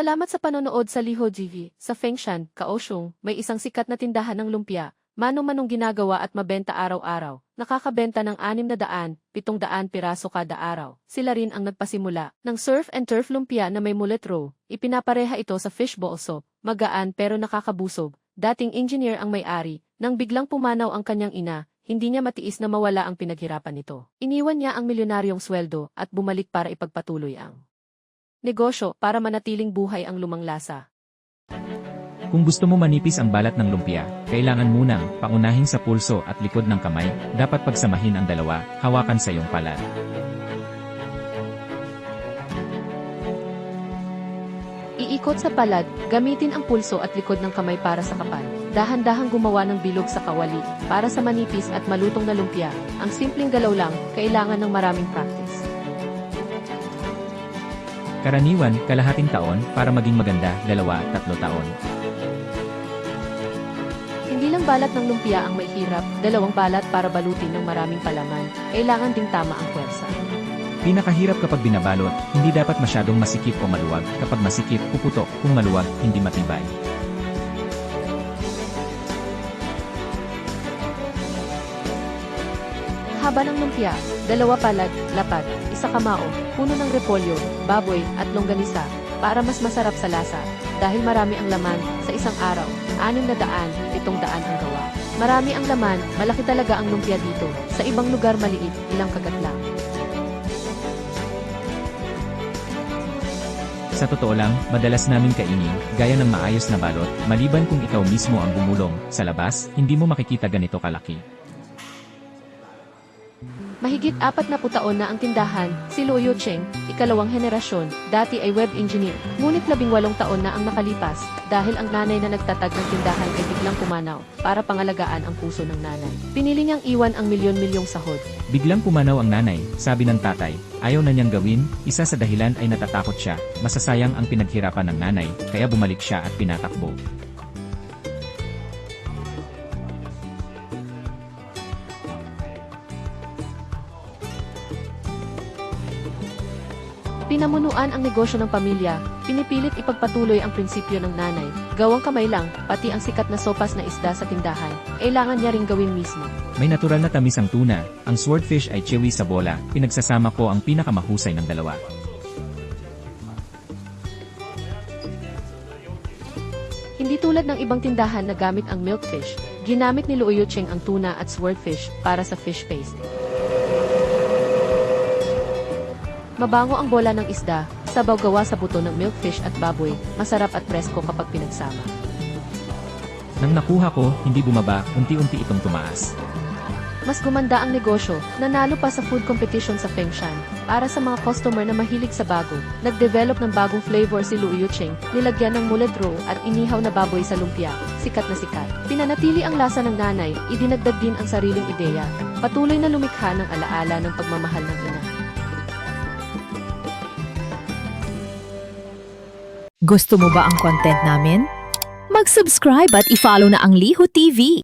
Salamat sa panonood sa Liho TV. Sa Fengshan, Kaohsiung, may isang sikat na tindahan ng lumpia. Mano-manong ginagawa at mabenta araw-araw. Nakakabenta ng 600-700 piraso kada araw. Sila rin ang nagpasimula ng surf and turf lumpia na may mullet roe. Ipinapareha ito sa fishball soup. Magaan pero nakakabusog. Dating engineer ang may-ari. Nang biglang pumanaw ang kanyang ina, hindi niya matiis na mawala ang pinaghirapan nito. Iniwan niya ang milyonaryong sweldo at bumalik para ipagpatuloy ang negosyo para manatiling buhay ang lumang lasa. Kung gusto mo manipis ang balat ng lumpia, kailangan munang paunahin sa pulso at likod ng kamay, dapat pagsamahin ang dalawa, hawakan sa iyong palad. Iikot sa palad, gamitin ang pulso at likod ng kamay para sa kapal. Dahan-dahang gumawa ng bilog sa kawali, para sa manipis at malutong na lumpia. Ang simpleng galaw lang, kailangan ng maraming practice. Karaniwan, kalahating taon, para maging maganda, 2-3 taon. Hindi lang balat ng lumpia ang may hirap, 2 balat para balutin ng maraming palaman. Kailangan ding tama ang puwersa. Pinakahirap kapag binabalot, hindi dapat masyadong masikip o maluwag. Kapag masikip, puputok. Kung maluwag, hindi matibay. Haba ng lumpia, 2 palad, lapad, 1 kamao, puno ng repolyo, baboy, at longganisa, para mas masarap sa lasa. Dahil marami ang laman, sa isang araw, 600-700 ang gawa. Marami ang laman, malaki talaga ang lumpia dito. Sa ibang lugar maliit, ilang kagat lang. Sa totoo lang, madalas namin kainin, gaya ng maayos na balot, maliban kung ikaw mismo ang bumulong. Sa labas, hindi mo makikita ganito kalaki. Mahigit 40 taon na ang tindahan, si Luo Cheng, ikalawang henerasyon, dati ay web engineer. Ngunit 18 taon na ang nakalipas, dahil ang nanay na nagtatag ng tindahan ay biglang pumanaw, para pangalagaan ang puso ng nanay. Pinili niyang iwan ang milyon-milyong sahod. Biglang pumanaw ang nanay, sabi ng tatay, ayaw na niyang gawin, isa sa dahilan ay natatakot siya, masasayang ang pinaghirapan ng nanay, kaya bumalik siya at pinatakbo. Pinamunuan ang negosyo ng pamilya, pinipilit ipagpatuloy ang prinsipyo ng nanay. Gawang kamay lang, pati ang sikat na sopas na isda sa tindahan, kailangan niya ring gawin mismo. May natural na tamis ang tuna, ang swordfish ay chewy sa bola, pinagsasama ko ang pinakamahusay ng dalawa. Hindi tulad ng ibang tindahan na gamit ang milkfish, ginamit ni Luo Cheng ang tuna at swordfish para sa fish paste. Mabango ang bola ng isda, sabaw gawa sa buto ng milkfish at baboy, masarap at presko kapag pinagsama. Nang nakuha ko, hindi bumaba, unti-unti itong tumaas. Mas gumanda ang negosyo, nanalo pa sa food competition sa Fengshan. Para sa mga customer na mahilig sa bago, nag-develop ng bagong flavor si Luo Cheng, nilagyan ng mullet roe at inihaw na baboy sa lumpia, sikat na sikat. Pinanatili ang lasa ng nanay, idinagdag din ang sariling ideya, patuloy na lumikha ng alaala ng pagmamahal ng ina. Gusto mo ba ang content namin? Mag-subscribe at i-follow na ang Liho TV.